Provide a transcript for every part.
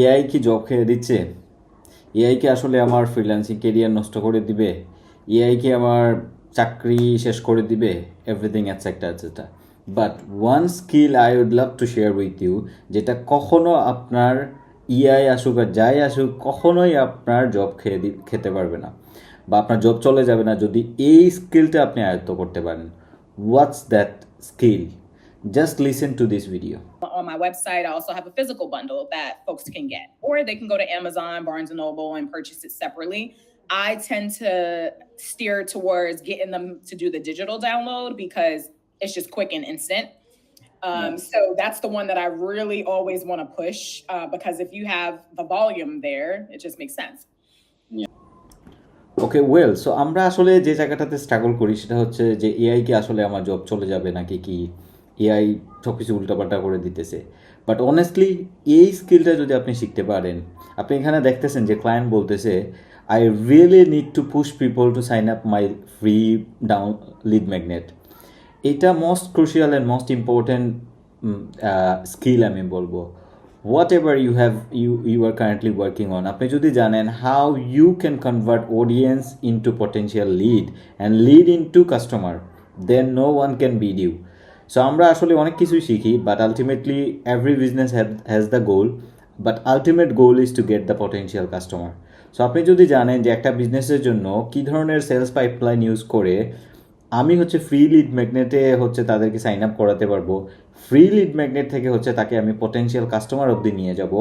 AI কি job খেয়ে দিচ্ছে? এআই কি আসলে আমার ফ্রিল্যান্সিং কেরিয়ার নষ্ট করে দিবে? এআই কি আমার চাকরি শেষ করে দিবে? Everything etcetera etcetera. But one skill I would love to share with you, যেটা কখনো আপনার এআই আসুক আর যাই আসুক কখনোই আপনার জব খেতে পারবে না, বা আপনার জব চলে যাবে না যদি এই স্কিলটা আপনি আয়ত্ত করতে পারেন। What's that skill? Just listen to this video. On my website, I also have a physical bundle that folks can get, or they can go to Amazon, Barnes and Noble, and purchase it separately. I tend to steer towards getting them to do the digital download because it's just quick and instant. So that's the one that I really always want to push because if you have the volume there, it just makes sense. Okay, well, so আমরা আসলে যে জায়গাটাতে struggle করি সেটা হচ্ছে যে AI কি আসলে আমার জব চলে যাবে নাকি কি এআই সব কিছু উল্টাপাল্টা করে দিতেছে। বাট অনেস্টলি এই স্কিলটা যদি আপনি শিখতে পারেন, আপনি এখানে দেখতেছেন যে ক্লায়েন্ট বলতেছে I really need to push people to sign up my free down lead magnet. এটা most crucial and most important skill আমি বলবো। whatever you are currently working on, আপনি যদি জানেন how you can convert audience into potential lead and lead into customer, then no one can beat you. So আমরা আসলে অনেক কিছুই শিখি, but ultimately every business has the goal, but ultimate goal is to get the potential customer. So আপনি যদি জানেন যে একটা বিজনেসের জন্য কী ধরনের সেলস পাইপলাইন ইউজ করে আমি হচ্ছে ফ্রি লিড ম্যাগনেটে হচ্ছে তাদেরকে সাইন আপ করাতে পারবো, ফ্রি লিড ম্যাগনেট থেকে হচ্ছে তাকে আমি পটেনশিয়াল কাস্টমার অবধি নিয়ে যাব,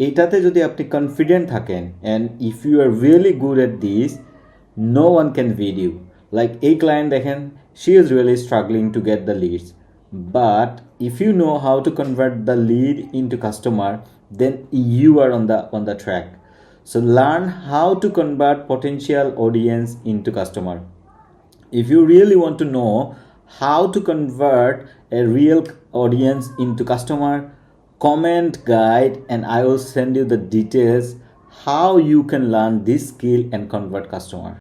এইটাতে যদি আপনি কনফিডেন্ট থাকেন and if you are really good at this, no one can beat you. Like এই ক্লায়েন্ট দেখেন, she is really struggling to get the leads, but if you know how to convert the lead into customer, then you are on the track. So learn how to convert potential audience into customer. If you really want to know how to convert a real audience into customer, comment guide and I will send you the details how you can learn this skill and convert customer.